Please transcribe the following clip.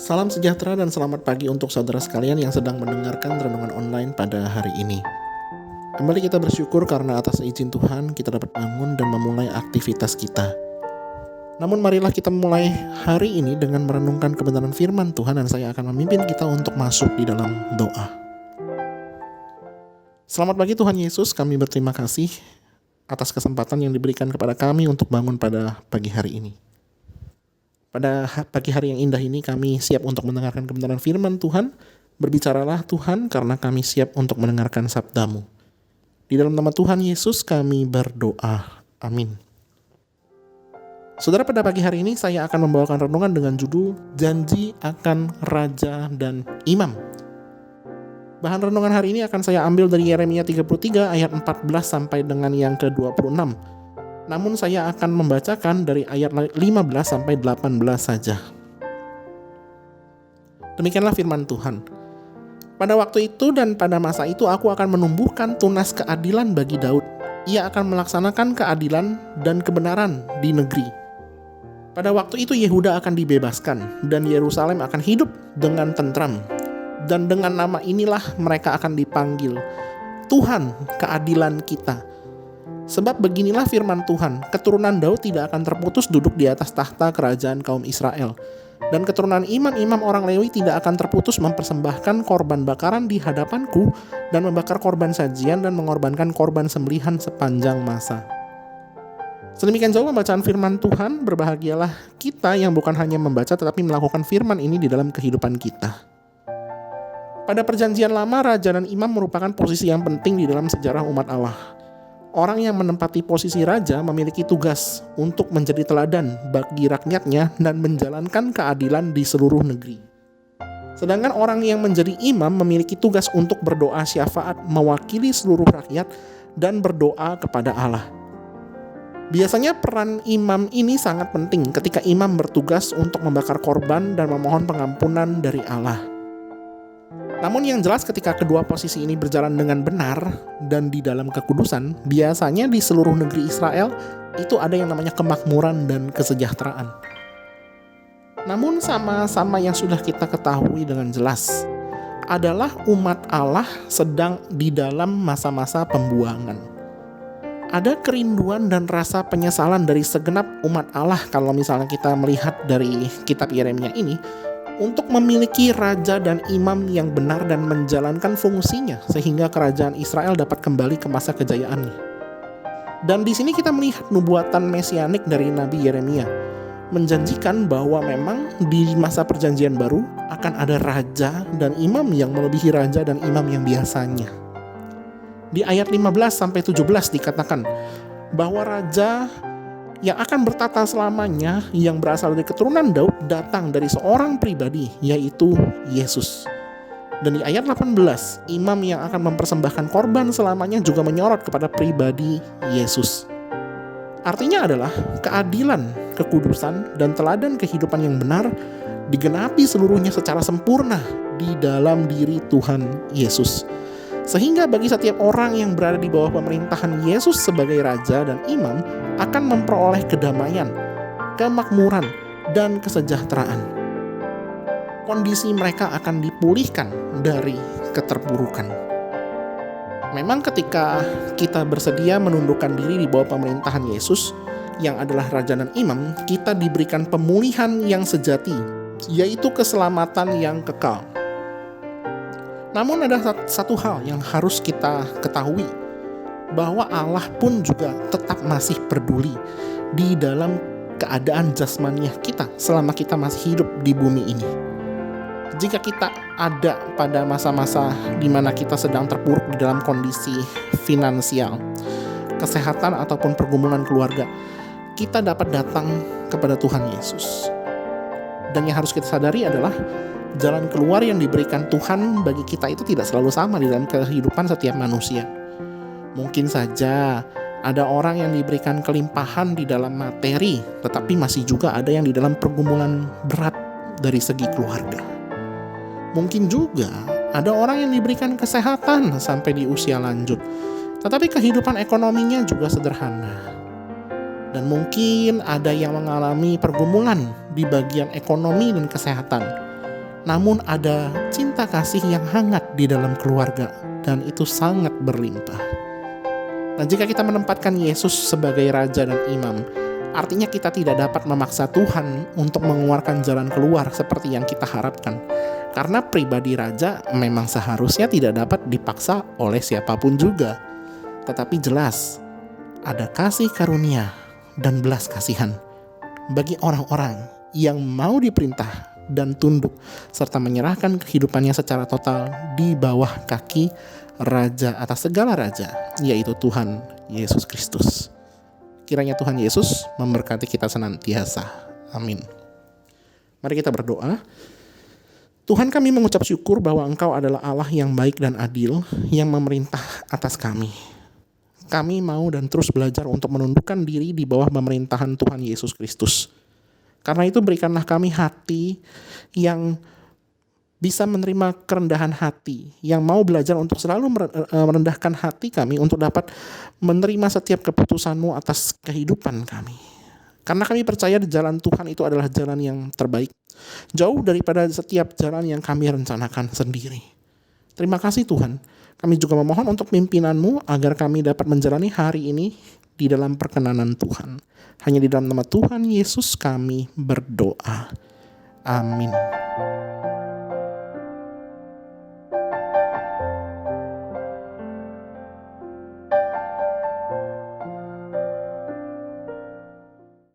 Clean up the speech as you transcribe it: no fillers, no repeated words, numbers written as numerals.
Salam sejahtera dan selamat pagi untuk saudara sekalian yang sedang mendengarkan renungan online pada hari ini. Kembali kita bersyukur karena atas izin Tuhan kita dapat bangun dan memulai aktivitas kita. Namun marilah kita mulai hari ini dengan merenungkan kebenaran firman Tuhan, dan saya akan memimpin kita untuk masuk di dalam doa. Selamat pagi Tuhan Yesus, kami berterima kasih atas kesempatan yang diberikan kepada kami untuk bangun pada pagi hari ini. Pada pagi hari yang indah ini kami siap untuk mendengarkan kebenaran firman Tuhan. Berbicaralah Tuhan, karena kami siap untuk mendengarkan sabda-Mu. Di dalam nama Tuhan Yesus kami berdoa. Amin. Saudara, pada pagi hari ini saya akan membawakan renungan dengan judul Janji akan Raja dan Imam. Bahan renungan hari ini akan saya ambil dari Yeremia 33 ayat 14 sampai dengan yang ke-26. Namun saya akan membacakan dari ayat 15 sampai 18 saja. Demikianlah firman Tuhan. Pada waktu itu dan pada masa itu aku akan menumbuhkan tunas keadilan bagi Daud. Ia akan melaksanakan keadilan dan kebenaran di negeri. Pada waktu itu Yehuda akan dibebaskan dan Yerusalem akan hidup dengan tentram. Dan dengan nama inilah mereka akan dipanggil, Tuhan keadilan kita. Sebab beginilah firman Tuhan, keturunan Daud tidak akan terputus duduk di atas tahta kerajaan kaum Israel. Dan keturunan imam-imam orang Lewi tidak akan terputus mempersembahkan korban bakaran di hadapanku, dan membakar korban sajian dan mengorbankan korban sembelihan sepanjang masa. Sedemikian jauh pembacaan firman Tuhan. Berbahagialah kita yang bukan hanya membaca tetapi melakukan firman ini di dalam kehidupan kita. Pada perjanjian lama, raja dan imam merupakan posisi yang penting di dalam sejarah umat Allah. Orang yang menempati posisi raja memiliki tugas untuk menjadi teladan bagi rakyatnya dan menjalankan keadilan di seluruh negeri. Sedangkan orang yang menjadi imam memiliki tugas untuk berdoa syafaat mewakili seluruh rakyat dan berdoa kepada Allah. Biasanya peran imam ini sangat penting ketika imam bertugas untuk membakar korban dan memohon pengampunan dari Allah. Namun yang jelas ketika kedua posisi ini berjalan dengan benar dan di dalam kekudusan, biasanya di seluruh negeri Israel itu ada yang namanya kemakmuran dan kesejahteraan. Namun sama-sama yang sudah kita ketahui dengan jelas adalah umat Allah sedang di dalam masa-masa pembuangan. Ada kerinduan dan rasa penyesalan dari segenap umat Allah kalau misalnya kita melihat dari kitab Yeremia ini, untuk memiliki raja dan imam yang benar dan menjalankan fungsinya sehingga kerajaan Israel dapat kembali ke masa kejayaannya. Dan di sini kita melihat nubuatan mesianik dari Nabi Yeremia menjanjikan bahwa memang di masa perjanjian baru akan ada raja dan imam yang melebihi raja dan imam yang biasanya. Di ayat 15 sampai 17 dikatakan bahwa raja yang akan bertata selamanya yang berasal dari keturunan Daud datang dari seorang pribadi, yaitu Yesus. Dan di ayat 18, imam yang akan mempersembahkan korban selamanya juga menyorot kepada pribadi Yesus. Artinya adalah keadilan, kekudusan, dan teladan kehidupan yang benar digenapi seluruhnya secara sempurna di dalam diri Tuhan Yesus. Sehingga bagi setiap orang yang berada di bawah pemerintahan Yesus sebagai raja dan imam akan memperoleh kedamaian, kemakmuran, dan kesejahteraan. Kondisi mereka akan dipulihkan dari keterpurukan. Memang ketika kita bersedia menundukkan diri di bawah pemerintahan Yesus yang adalah raja dan imam, kita diberikan pemulihan yang sejati, yaitu keselamatan yang kekal. Namun ada satu hal yang harus kita ketahui, bahwa Allah pun juga tetap masih peduli di dalam keadaan jasmaniah kita selama kita masih hidup di bumi ini. Jika kita ada pada masa-masa di mana kita sedang terpuruk di dalam kondisi finansial, kesehatan ataupun pergumulan keluarga, kita dapat datang kepada Tuhan Yesus. Dan yang harus kita sadari adalah jalan keluar yang diberikan Tuhan bagi kita itu tidak selalu sama di dalam kehidupan setiap manusia. Mungkin saja ada orang yang diberikan kelimpahan di dalam materi, tetapi masih juga ada yang di dalam pergumulan berat dari segi keluarga. Mungkin juga ada orang yang diberikan kesehatan sampai di usia lanjut, tetapi kehidupan ekonominya juga sederhana. Dan mungkin ada yang mengalami pergumulan di bagian ekonomi dan kesehatan, namun ada cinta kasih yang hangat di dalam keluarga, dan itu sangat berlimpah. Nah, jika kita menempatkan Yesus sebagai Raja dan Imam, artinya kita tidak dapat memaksa Tuhan untuk mengeluarkan jalan keluar seperti yang kita harapkan. Karena pribadi Raja memang seharusnya tidak dapat dipaksa oleh siapapun juga. Tetapi jelas, ada kasih karunia dan belas kasihan bagi orang-orang yang mau diperintah dan tunduk, serta menyerahkan kehidupannya secara total di bawah kaki Raja atas segala raja, yaitu Tuhan Yesus Kristus. Kiranya Tuhan Yesus memberkati kita senantiasa. Amin. Mari kita berdoa. Tuhan, kami mengucap syukur bahwa Engkau adalah Allah yang baik dan adil, yang memerintah atas kami. Kami mau dan terus belajar untuk menundukkan diri di bawah pemerintahan Tuhan Yesus Kristus. Karena itu berikanlah kami hati yang bisa menerima kerendahan hati, yang mau belajar untuk selalu merendahkan hati kami untuk dapat menerima setiap keputusan-Mu atas kehidupan kami. Karena kami percaya di jalan Tuhan itu adalah jalan yang terbaik, jauh daripada setiap jalan yang kami rencanakan sendiri. Terima kasih Tuhan. Kami juga memohon untuk pimpinan-Mu agar kami dapat menjalani hari ini di dalam perkenanan Tuhan. Hanya di dalam nama Tuhan Yesus kami berdoa. Amin.